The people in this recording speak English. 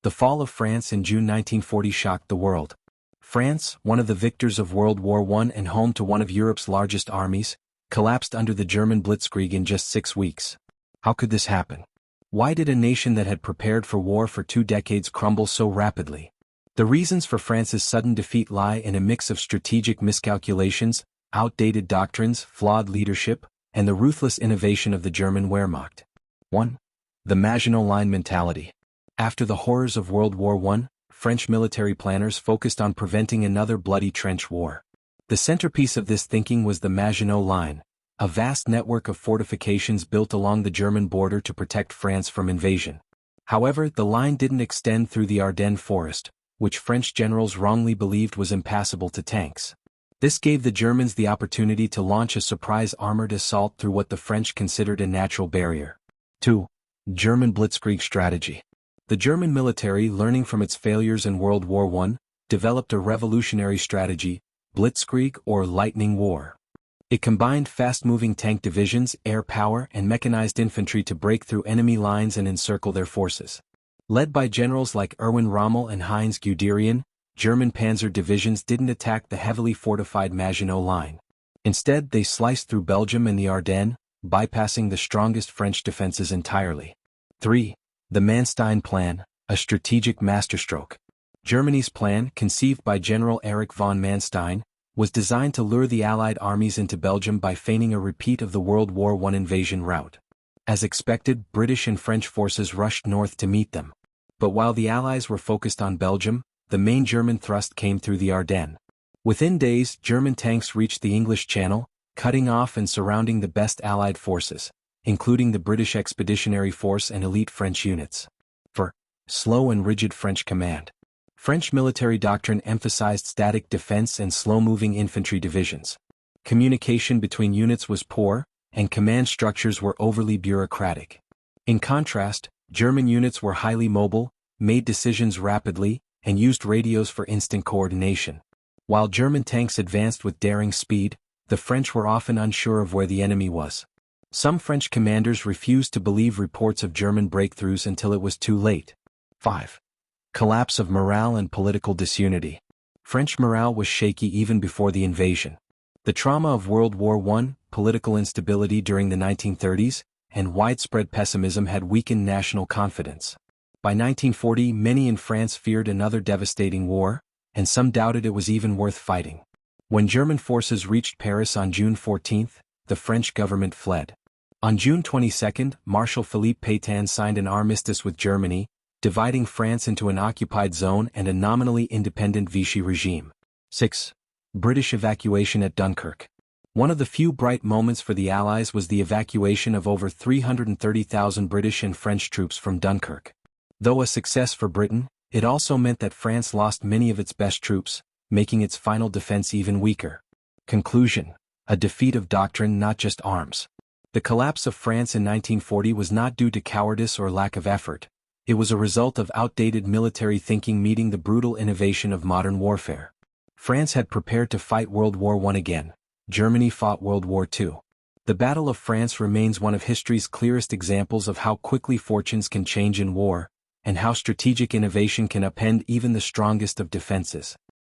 The fall of France in June 1940 shocked the world. France, one of the victors of World War I and home to one of Europe's largest armies, collapsed under the German Blitzkrieg in just 6 weeks. How could this happen? Why did a nation that had prepared for war for 2 decades crumble so rapidly? The reasons for France's sudden defeat lie in a mix of strategic miscalculations, outdated doctrines, flawed leadership, and the ruthless innovation of the German Wehrmacht. 1. The Maginot Line mentality. After the horrors of World War I, French military planners focused on preventing another bloody trench war. The centerpiece of this thinking was the Maginot Line, a vast network of fortifications built along the German border to protect France from invasion. However, the line didn't extend through the Ardennes forest, which French generals wrongly believed was impassable to tanks. This gave the Germans the opportunity to launch a surprise armored assault through what the French considered a natural barrier. 2. German Blitzkrieg strategy. The German military, learning from its failures in World War I, developed a revolutionary strategy, Blitzkrieg or lightning war. It combined fast-moving tank divisions, air power, and mechanized infantry to break through enemy lines and encircle their forces. Led by generals like Erwin Rommel and Heinz Guderian, German panzer divisions didn't attack the heavily fortified Maginot Line. Instead, they sliced through Belgium and the Ardennes, bypassing the strongest French defenses entirely. 3. The Manstein Plan, a strategic masterstroke. Germany's plan, conceived by General Erich von Manstein, was designed to lure the Allied armies into Belgium by feigning a repeat of the World War I invasion route. As expected, British and French forces rushed north to meet them. But while the Allies were focused on Belgium, the main German thrust came through the Ardennes. Within days, German tanks reached the English Channel, cutting off and surrounding the best Allied forces, including the British Expeditionary Force and elite French units. 4. Slow and rigid French command. French military doctrine emphasized static defense and slow-moving infantry divisions. Communication between units was poor, and command structures were overly bureaucratic. In contrast, German units were highly mobile, made decisions rapidly, and used radios for instant coordination. While German tanks advanced with daring speed, the French were often unsure of where the enemy was. Some French commanders refused to believe reports of German breakthroughs until it was too late. 5. Collapse of morale and political disunity. French morale was shaky even before the invasion. The trauma of World War I, political instability during the 1930s, and widespread pessimism had weakened national confidence. By 1940, many in France feared another devastating war, and some doubted it was even worth fighting. When German forces reached Paris on June 14, the French government fled. On June 22, Marshal Philippe Pétain signed an armistice with Germany, dividing France into an occupied zone and a nominally independent Vichy regime. 6. British evacuation at Dunkirk. One of the few bright moments for the Allies was the evacuation of over 330,000 British and French troops from Dunkirk. Though a success for Britain, it also meant that France lost many of its best troops, making its final defense even weaker. Conclusion: a defeat of doctrine, not just arms. The collapse of France in 1940 was not due to cowardice or lack of effort. It was a result of outdated military thinking meeting the brutal innovation of modern warfare. France had prepared to fight World War I again. Germany fought World War II. The Battle of France remains one of history's clearest examples of how quickly fortunes can change in war, and how strategic innovation can upend even the strongest of defenses.